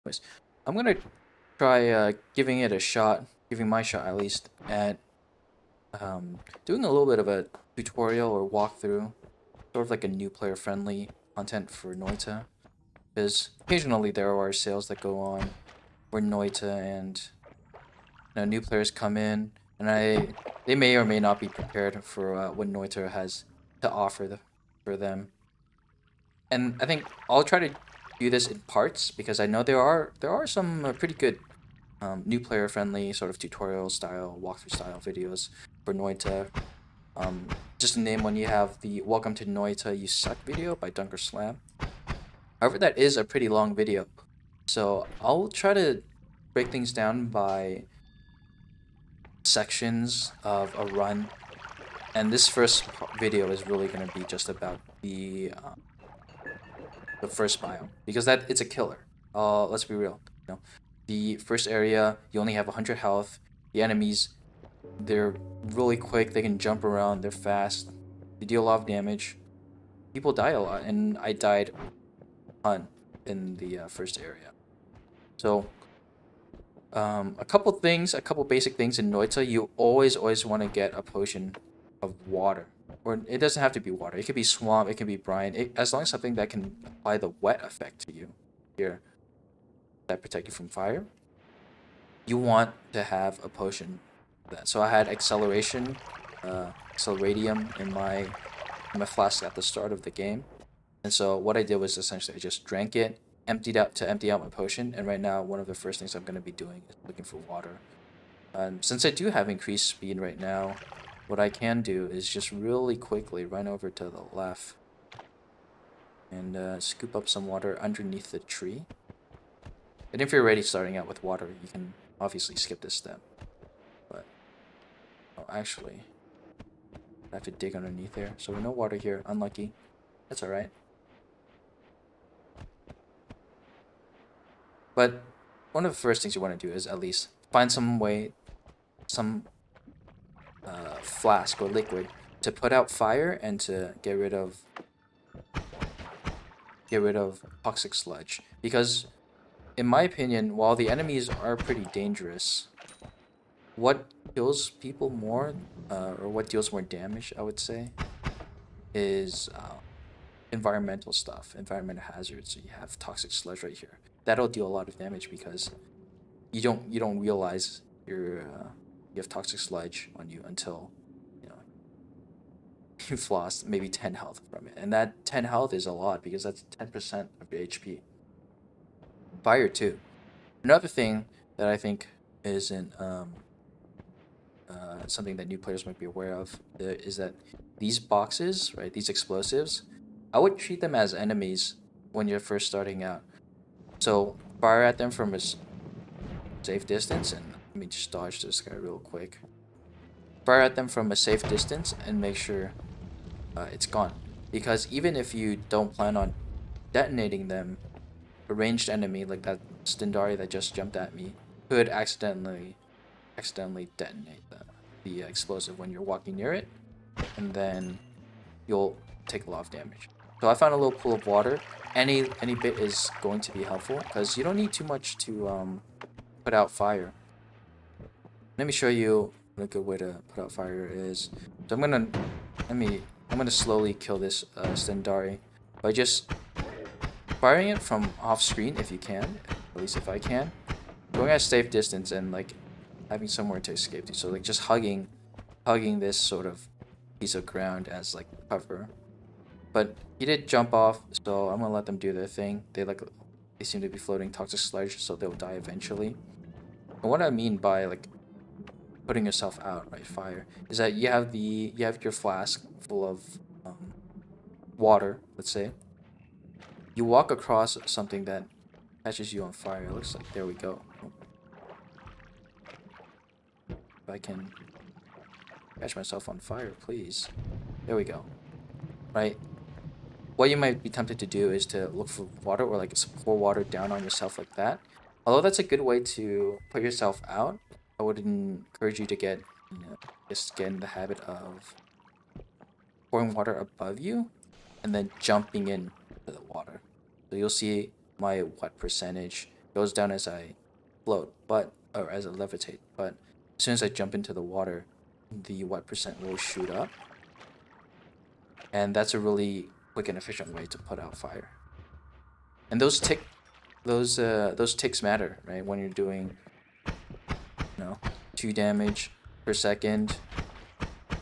Anyways, I'm gonna try giving it a shot, giving my shot at least, at doing a little bit of a tutorial or walkthrough, sort of like a new player friendly content for Noita. Because occasionally there are sales that go on where Noita and new players come in, and they may or may not be prepared for what Noita has to offer for them. And I think I'll try to do this in parts because I know there are some pretty good new player friendly sort of tutorial style, walkthrough style videos for Noita. Just to name one, you have the Welcome to Noita You Suck video by Dunker Slam. However, that is a pretty long video. So I'll try to break things down by sections of a run. And this first video is really going to be just about the first biome because that it's a killer. Let's be real. The first area you only have 100 health. The enemies, they're really quick. They can jump around. They're fast. They deal a lot of damage. People die a lot, and I died a ton in the first area. So a couple basic things in Noita. You always want to get a potion of water. Or it doesn't have to be water. It could be swamp. It can be brine. As long as something that can apply the wet effect to you here, that protect you from fire. You want to have a potion of that. So I had acceleration, acceleratium in my flask at the start of the game, and so what I did was essentially I just drank it, empty out my potion, and right now one of the first things I'm going to be doing is looking for water. Since I do have increased speed right now, what I can do is just really quickly run over to the left and scoop up some water underneath the tree. And if you're already starting out with water, you can obviously skip this step. But, oh, actually, I have to dig underneath there. So no water here. Unlucky. That's alright. But one of the first things you want to do is at least find some way, some flask or liquid to put out fire and to get rid of toxic sludge. Because in my opinion, while the enemies are pretty dangerous, what kills people more, or what deals more damage, I would say, is environmental stuff, environmental hazards. So you have toxic sludge right here. That'll deal a lot of damage because you don't realize you have toxic sludge on you until you've lost maybe 10 health from it, and that 10 health is a lot because that's 10% of your HP. Fire too. Another thing that I think isn't something that new players might be aware of is that these boxes, right, these explosives, I would treat them as enemies when you're first starting out. So fire at them from a safe distance, and let me just dodge this guy real quick. Fire at them from a safe distance and make sure it's gone. Because even if you don't plan on detonating them, a ranged enemy like that Stendari that just jumped at me could accidentally detonate the explosive when you're walking near it, and then you'll take a lot of damage. So I found a little pool of water. Any bit is going to be helpful because you don't need too much to put out fire. Let me show you what a good way to put out fire is. So I'm gonna slowly kill this Stendari by just firing it from off screen if you can, at least if I can. Going at a safe distance and like having somewhere to escape to. So like just hugging this sort of piece of ground as like cover. But he did jump off, so I'm gonna let them do their thing. They seem to be floating toxic sludge, so they'll die eventually. And what I mean by like putting yourself out, right, fire, is that you have your flask full of water, let's say. You walk across something that catches you on fire. It looks like, there we go. If I can catch myself on fire, please. There we go. Right? What you might be tempted to do is to look for water or like pour water down on yourself like that. Although that's a good way to put yourself out, I would encourage you to just get in the habit of pouring water above you and then jumping in to the water. So you'll see my wet percentage goes down as I float, or as I levitate. But as soon as I jump into the water, the wet percent will shoot up, and that's a really quick and efficient way to put out fire. And those ticks matter, right? When you're doing, 2 damage per second,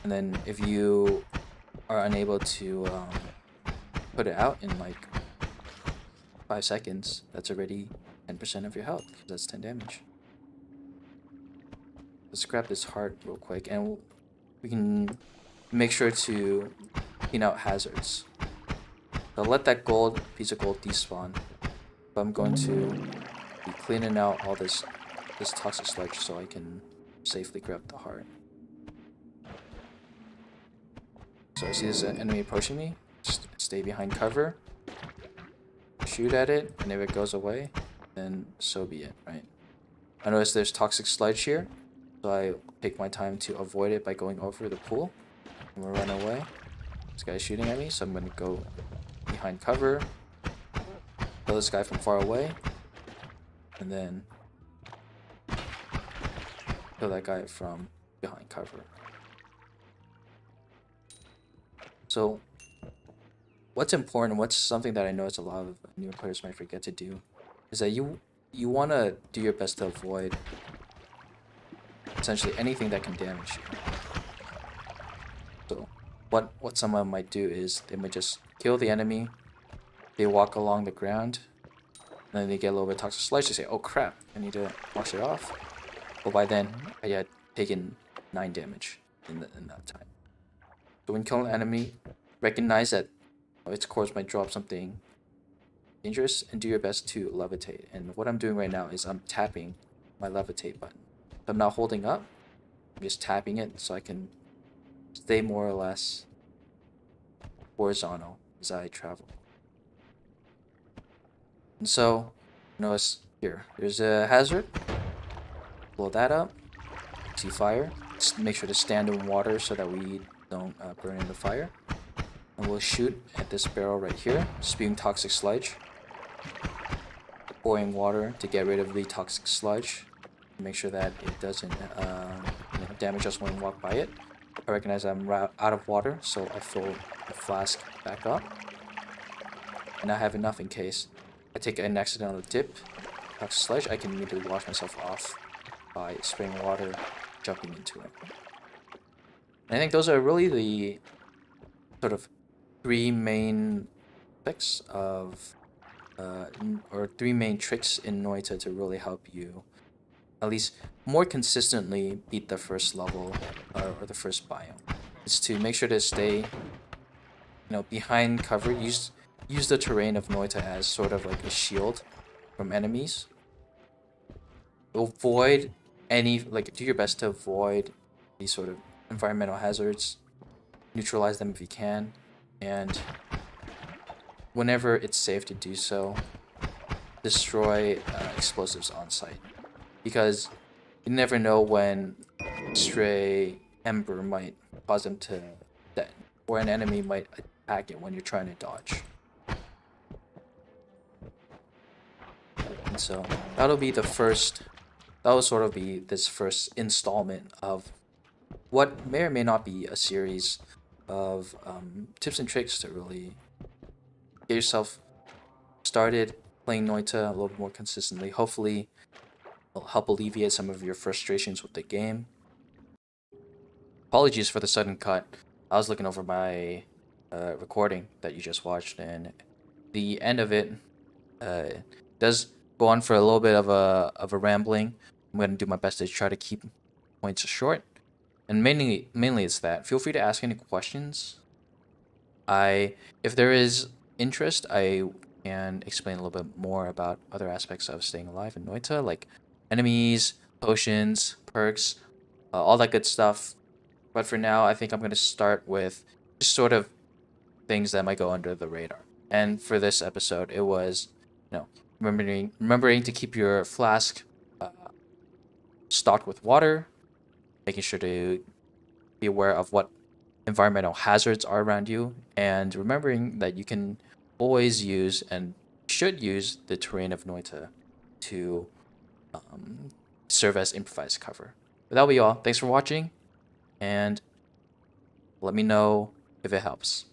and then if you are unable to put it out in like 5 seconds, that's already 10% of your health, because that's 10 damage. Let's grab this heart real quick, and we can make sure to clean out hazards. So let that piece of gold despawn, but I'm going to be cleaning out all this toxic sludge so I can safely grab the heart. So I see this enemy approaching me. Just stay behind cover, shoot at it, and if it goes away, then so be it, right? I notice there's toxic sludge here, so I take my time to avoid it by going over the pool. I'm gonna run away. This guy's shooting at me, so I'm gonna go behind cover, kill this guy from far away, and then kill that guy from behind cover. So what's important, what's something that I notice a lot of newer players might forget to do, is that you want to do your best to avoid essentially anything that can damage you. So what someone might do is they might just kill the enemy, they walk along the ground, and then they get a little bit of toxic sludge. They say, oh crap, I need to wash it off. But by then, I had taken 9 damage in that time. So when killing an enemy, recognize that its course might drop something dangerous, and do your best to levitate. And what I'm doing right now is I'm tapping my levitate button. I'm not holding up, I'm just tapping it so I can stay more or less horizontal as I travel. And so, notice here, there's a hazard. Blow that up. See fire. Just make sure to stand in water so that we don't burn in the fire. And we'll shoot at this barrel right here, spewing toxic sludge. Pouring water to get rid of the toxic sludge. Make sure that it doesn't damage us when we walk by it. I recognize I'm out of water, so I fill the flask back up. And I have enough in case I take an accidental dip, toxic sludge, I can immediately wash myself off by spraying water, jumping into it. And I think those are really the sort of 3 main tricks of, or 3 main tricks in Noita to really help you at least more consistently beat the first level or the first biome. Is to make sure to stay, behind cover. Use the terrain of Noita as sort of like a shield from enemies. Avoid any, do your best to avoid these sort of environmental hazards. Neutralize them if you can, and whenever it's safe to do so, destroy explosives on site. Because you never know when stray ember might cause them to detonate, or an enemy might attack it when you're trying to dodge. And so that'll sort of be this first installment of what may or may not be a series of tips and tricks to really get yourself started playing Noita a little bit more consistently. Hopefully it'll help alleviate some of your frustrations with the game. Apologies for the sudden cut. I was looking over my recording that you just watched, and the end of it does go on for a little bit of a rambling. I'm going to do my best to try to keep points short, and mainly it's that. Feel free to ask any questions. If there is interest, I can explain a little bit more about other aspects of staying alive in Noita, like enemies, potions, perks, all that good stuff. But for now, I think I'm going to start with just sort of things that might go under the radar. And for this episode, it was, remembering to keep your flask stocked with water, making sure to be aware of what environmental hazards are around you, and remembering that you can always use and should use the terrain of Noita to serve as improvised cover. But that'll be all. Thanks for watching, and let me know if it helps.